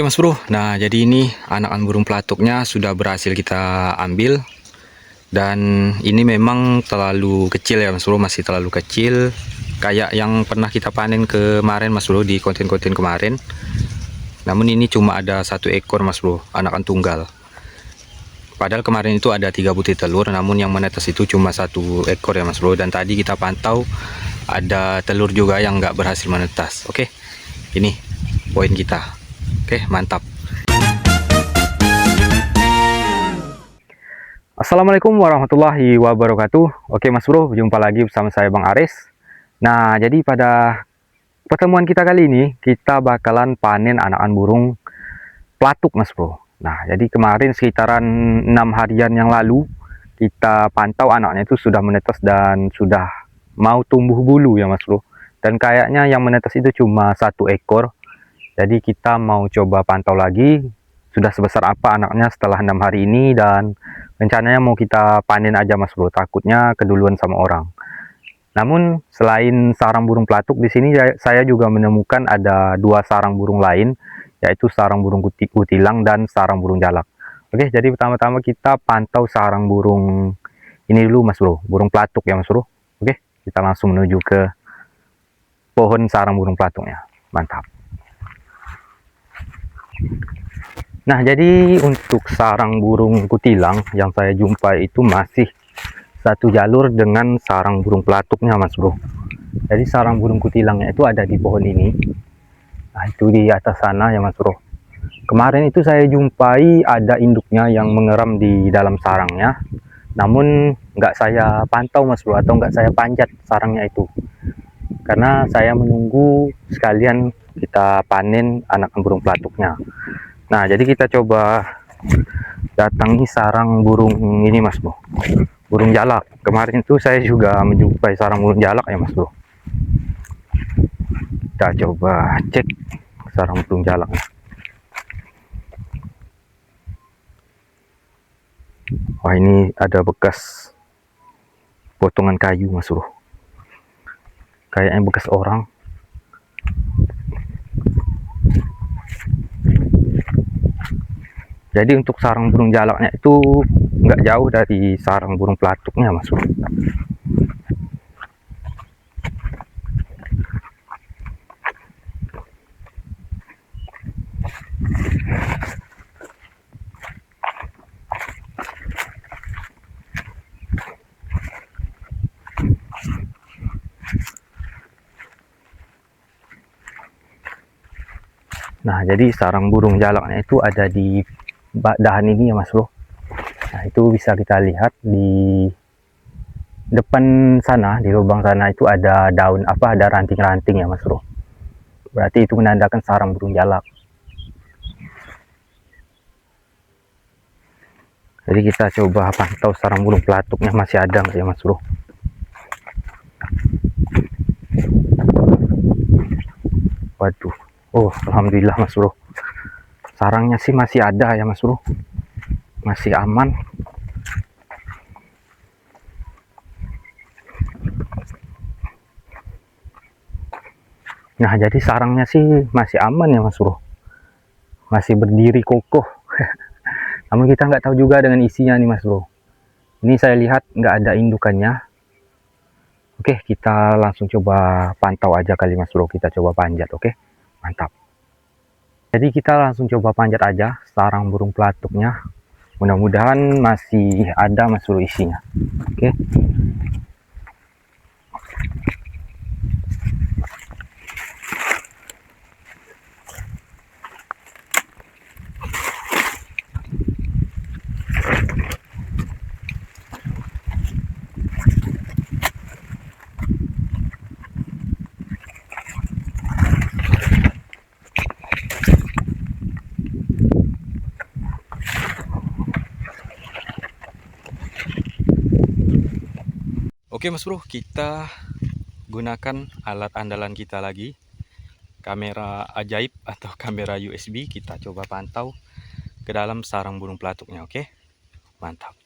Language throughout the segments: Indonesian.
Oke Mas Bro, nah jadi ini anakan burung pelatuknya sudah berhasil kita ambil. Dan ini memang terlalu kecil ya Mas Bro, masih terlalu kecil. Kayak yang pernah kita panen kemarin Mas Bro, di konten-konten kemarin. Namun ini cuma ada satu ekor Mas Bro, anakan tunggal. Padahal kemarin itu ada 3 butir telur, namun yang menetas itu cuma satu ekor ya Mas Bro. Dan tadi kita pantau ada telur juga yang nggak berhasil menetas. Oke, ini poin kita. Oke, mantap. Assalamualaikum warahmatullahi wabarakatuh. Oke Mas Bro, jumpa lagi bersama saya Bang Aris. Nah, jadi pada pertemuan kita kali ini, kita bakalan panen anakan burung pelatuk Mas Bro. Nah, jadi kemarin sekitaran 6 harian yang lalu, kita pantau anaknya itu sudah menetas dan sudah mau tumbuh bulu ya Mas Bro. Dan kayaknya yang menetas itu cuma satu ekor. Jadi kita mau coba pantau lagi, sudah sebesar apa anaknya setelah 6 hari ini, dan rencananya mau kita panen aja Mas Bro, takutnya keduluan sama orang. Namun selain sarang burung pelatuk, di sini saya juga menemukan ada 2 sarang burung lain, yaitu sarang burung kutilang dan sarang burung jalak. Oke, jadi pertama-tama kita pantau sarang burung ini dulu Mas Bro, burung pelatuk ya Mas Bro. Oke, kita langsung menuju ke pohon sarang burung pelatuknya. Mantap. Nah, jadi untuk sarang burung kutilang yang saya jumpai itu masih satu jalur dengan sarang burung pelatuknya Mas Bro. Jadi sarang burung kutilangnya itu ada di pohon ini. Nah, itu di atas sana ya Mas Bro. Kemarin itu saya jumpai ada induknya yang mengeram di dalam sarangnya. Namun nggak saya pantau Mas Bro, atau nggak saya panjat sarangnya itu. Karena saya menunggu sekalian kita panen anakan burung pelatuknya. Nah, jadi kita coba datangi sarang burung ini Mas Bro, burung jalak. Kemarin itu saya juga menjumpai sarang burung jalak ya Mas Bro. Kita coba cek sarang burung jalak. Wah, ini ada bekas potongan kayu Mas Bro, kayaknya bekas orang. Jadi untuk sarang burung jalaknya itu nggak jauh dari sarang burung pelatuknya Mas Bro. Nah, jadi sarang burung jalaknya itu ada di dahan ini ya Mas Bro. Nah, itu bisa kita lihat di depan sana, di lubang sana itu ada daun apa, ada ranting-ranting ya Mas Bro. Berarti itu menandakan sarang burung jalak. Jadi kita coba pantau sarang burung pelatuknya masih ada nggak ya Mas Bro. Waduh, oh alhamdulillah Mas Bro, sarangnya sih masih ada ya Mas Bro, masih aman. Nah, jadi sarangnya sih masih aman ya Mas Bro, masih berdiri kokoh. Namun kita nggak tahu juga dengan isinya nih Mas Bro. Ini saya lihat nggak ada indukannya. Oke, kita langsung coba pantau aja kali Mas Bro, kita coba panjat. Oke, mantap. Jadi kita langsung coba panjat aja sarang burung pelatuknya. Mudah-mudahan masih ada Mas Bro isinya. Oke. Oke Mas Bro, kita gunakan alat andalan kita lagi, kamera ajaib atau kamera USB. Kita coba pantau ke dalam sarang burung pelatuknya. Oke, mantap.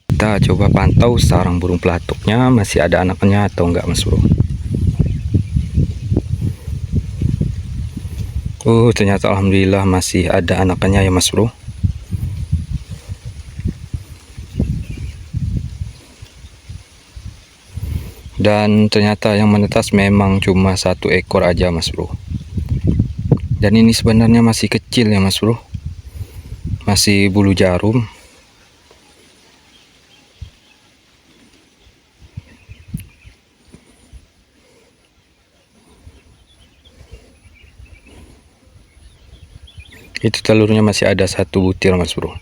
Kita coba pantau sarang burung pelatuknya masih ada anaknya atau enggak Mas Bro. Ternyata alhamdulillah masih ada anakannya ya Mas Bro. Dan ternyata yang menetas memang cuma 1 ekor aja Mas Bro. Dan ini sebenarnya masih kecil ya Mas Bro, masih bulu jarum. Itu telurnya masih ada 1 butir Mas Bro.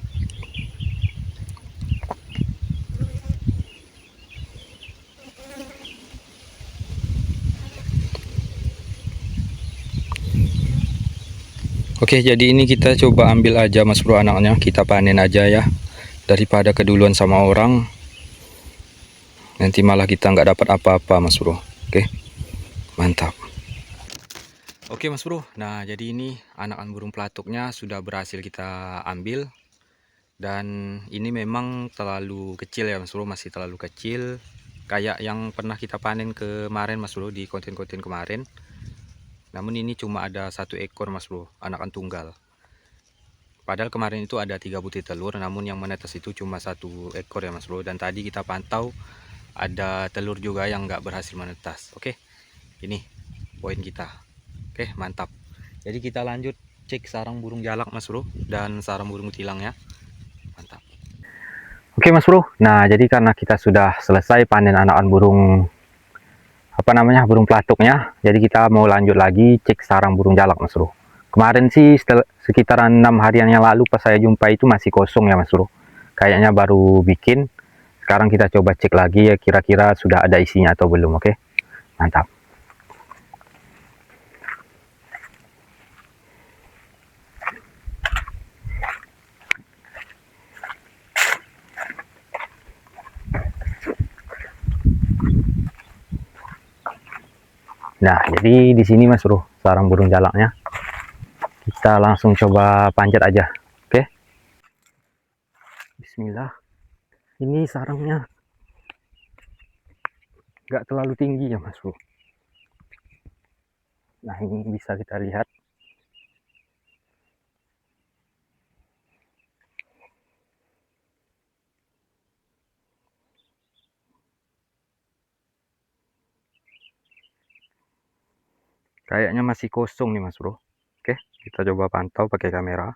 Oke, jadi ini kita coba ambil aja Mas Bro anaknya, kita panen aja ya, daripada keduluan sama orang, nanti malah kita nggak dapat apa-apa Mas Bro. Oke, mantap. Oke Mas Bro, nah jadi ini anakan burung pelatuknya sudah berhasil kita ambil. Dan ini memang terlalu kecil ya Mas Bro, masih terlalu kecil, kayak yang pernah kita panen kemarin Mas Bro, di konten-konten kemarin. Namun ini cuma ada 1 ekor Mas Bro, anakan tunggal. Padahal kemarin itu ada 3 butir telur, namun yang menetas itu cuma 1 ekor ya Mas Bro. Dan tadi kita pantau ada telur juga yang nggak berhasil menetas. Oke, ini poin kita. Oke, mantap. Jadi kita lanjut cek sarang burung jalak Mas Bro dan sarang burung kutilang ya. Mantap. Oke Mas Bro, nah jadi karena kita sudah selesai panen anakan burung burung pelatuknya, jadi kita mau lanjut lagi cek sarang burung jalak Mas Bro. Kemarin sih sekitaran 6 harian yang lalu pas saya jumpa itu masih kosong ya Mas Bro, kayaknya baru bikin. Sekarang kita coba cek lagi ya, kira-kira sudah ada isinya atau belum. Oke, mantap. Nah jadi di sini Mas Bro sarang burung jalaknya, kita langsung coba panjat aja. Oke, Bismillah. Ini sarangnya nggak terlalu tinggi ya Mas Bro. Nah ini bisa kita lihat. Kayaknya masih kosong nih Mas Bro. Oke, kita coba pantau pakai kamera.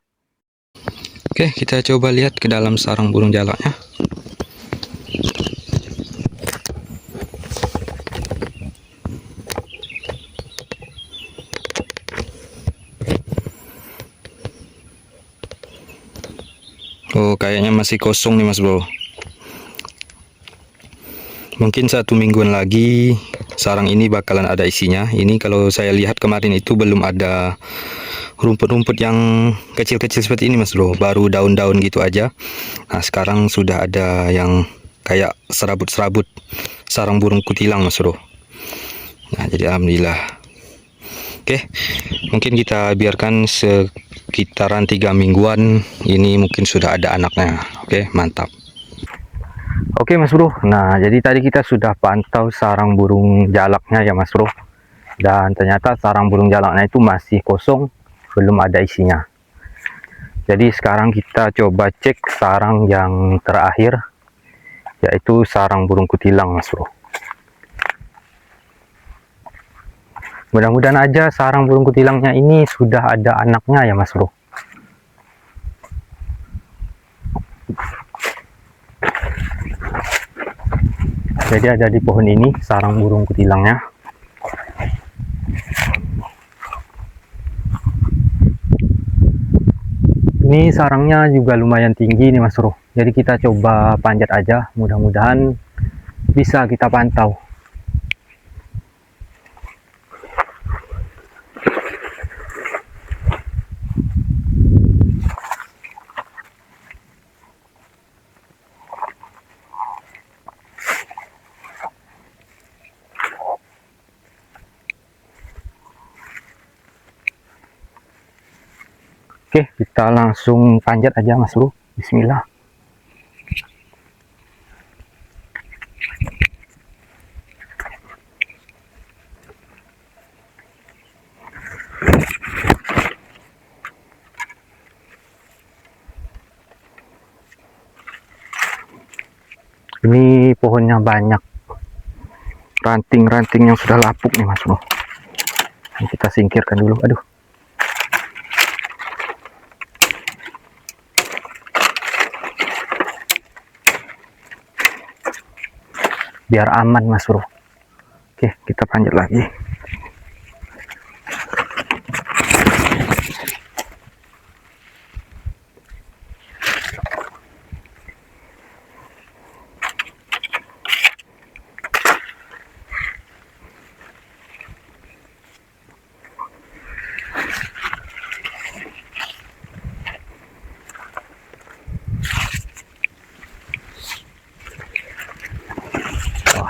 Oke, kita coba lihat ke dalam sarang burung jalaknya. Oh, kayaknya masih kosong nih Mas Bro. Mungkin 1 mingguan lagi sarang ini bakalan ada isinya. Ini kalau saya lihat kemarin itu belum ada rumput-rumput yang kecil-kecil seperti ini Mas Bro, baru daun-daun gitu aja. Nah sekarang sudah ada yang kayak serabut-serabut sarang burung kutilang Mas Bro. Nah jadi alhamdulillah. Oke, mungkin kita biarkan sekitaran 3 mingguan, ini mungkin sudah ada anaknya. Oke, mantap. Oke Mas Bro, nah jadi tadi kita sudah pantau sarang burung jalaknya ya Mas Bro, dan ternyata sarang burung jalaknya itu masih kosong, belum ada isinya. Jadi sekarang kita coba cek sarang yang terakhir, yaitu sarang burung kutilang Mas Bro. Mudah-mudahan aja sarang burung kutilangnya ini sudah ada anaknya ya Mas Bro. Jadi ada di pohon ini sarang burung kutilangnya. Ini sarangnya juga lumayan tinggi nih Mas Bro. Jadi kita coba panjat aja, mudah-mudahan bisa kita pantau. Oke, kita langsung panjat aja Mas Bro. Bismillah. Ini pohonnya banyak ranting-ranting yang sudah lapuk nih Mas Bro. Ini kita singkirkan dulu. Aduh. Biar aman Mas Bro. Oke, kita lanjut lagi.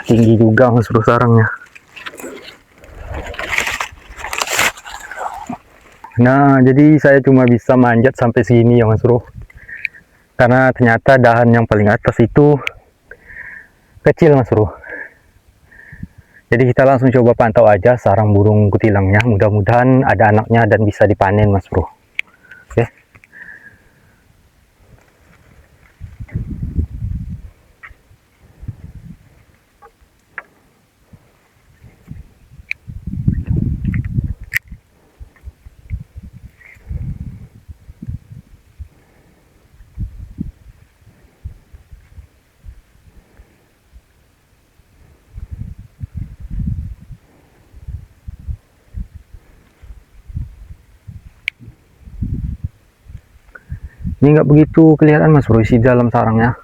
Tinggi juga Mas Bro sarangnya. Nah, jadi saya cuma bisa manjat sampai sini ya Mas Bro. Karena ternyata dahan yang paling atas itu kecil Mas Bro. Jadi kita langsung coba pantau aja sarang burung kutilangnya. Mudah-mudahan ada anaknya dan bisa dipanen Mas Bro. Oke. Ini nggak begitu kelihatan Mas Bro isi dalam sarangnya.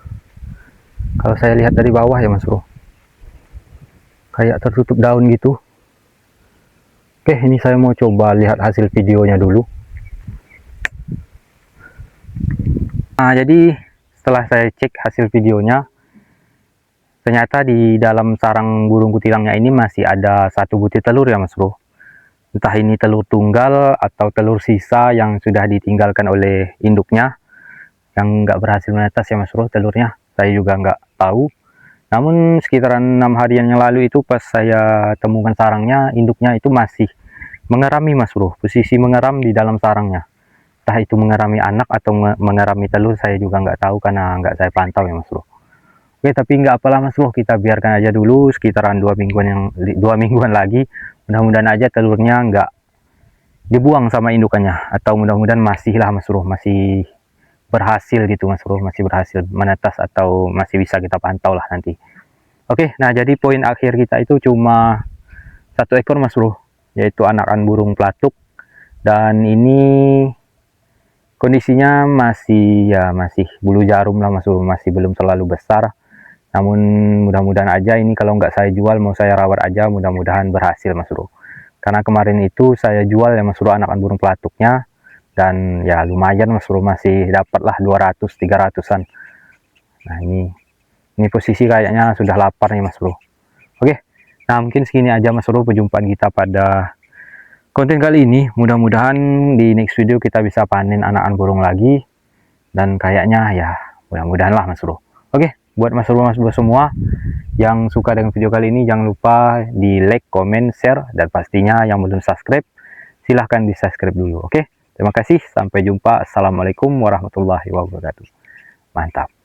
Kalau saya lihat dari bawah ya Mas Bro, kayak tertutup daun gitu. Oke, ini saya mau coba lihat hasil videonya dulu. Nah, jadi setelah saya cek hasil videonya, ternyata di dalam sarang burung kutilangnya ini masih ada satu butir telur ya Mas Bro. Entah ini telur tunggal atau telur sisa yang sudah ditinggalkan oleh induknya, yang nggak berhasil menetas ya Mas Bro telurnya. Saya juga nggak tahu. Namun sekitaran 6 harian yang lalu itu pas saya temukan sarangnya, induknya itu masih mengerami Mas Bro. Posisi mengeram di dalam sarangnya. Entah itu mengerami anak atau mengerami telur, saya juga nggak tahu karena nggak saya pantau ya Mas Bro. Oke, tapi nggak apalah Mas Bro, kita biarkan aja dulu sekitaran 2 mingguan lagi. Mudah-mudahan aja telurnya nggak dibuang sama indukannya, atau mudah-mudahan masih lah Mas Bro, masih berhasil gitu Mas Bro, masih berhasil menetas atau masih bisa kita pantau lah nanti. Oke, nah jadi poin akhir kita itu cuma 1 ekor Mas Bro, yaitu anakan burung pelatuk, dan ini kondisinya masih bulu jarum lah Mas Bro, masih belum terlalu besar. Namun mudah-mudahan aja ini kalau nggak saya jual, mau saya rawat aja, mudah-mudahan berhasil Mas Bro. Karena kemarin itu saya jual ya Mas Bro anakan burung pelatuknya, dan ya lumayan Mas Bro, masih dapat lah 200-300an. Nah ini posisi kayaknya sudah lapar nih Mas Bro. Oke, nah mungkin segini aja Mas Bro perjumpaan kita pada konten kali ini. Mudah-mudahan di next video kita bisa panen anakan burung lagi, dan kayaknya ya mudah-mudahan lah Mas Bro. Oke, buat Mas Bro semua yang suka dengan video kali ini, jangan lupa di like, comment, share, dan pastinya yang belum subscribe silahkan di subscribe dulu. Oke, terima kasih, sampai jumpa. Assalamualaikum warahmatullahi wabarakatuh. Mantap.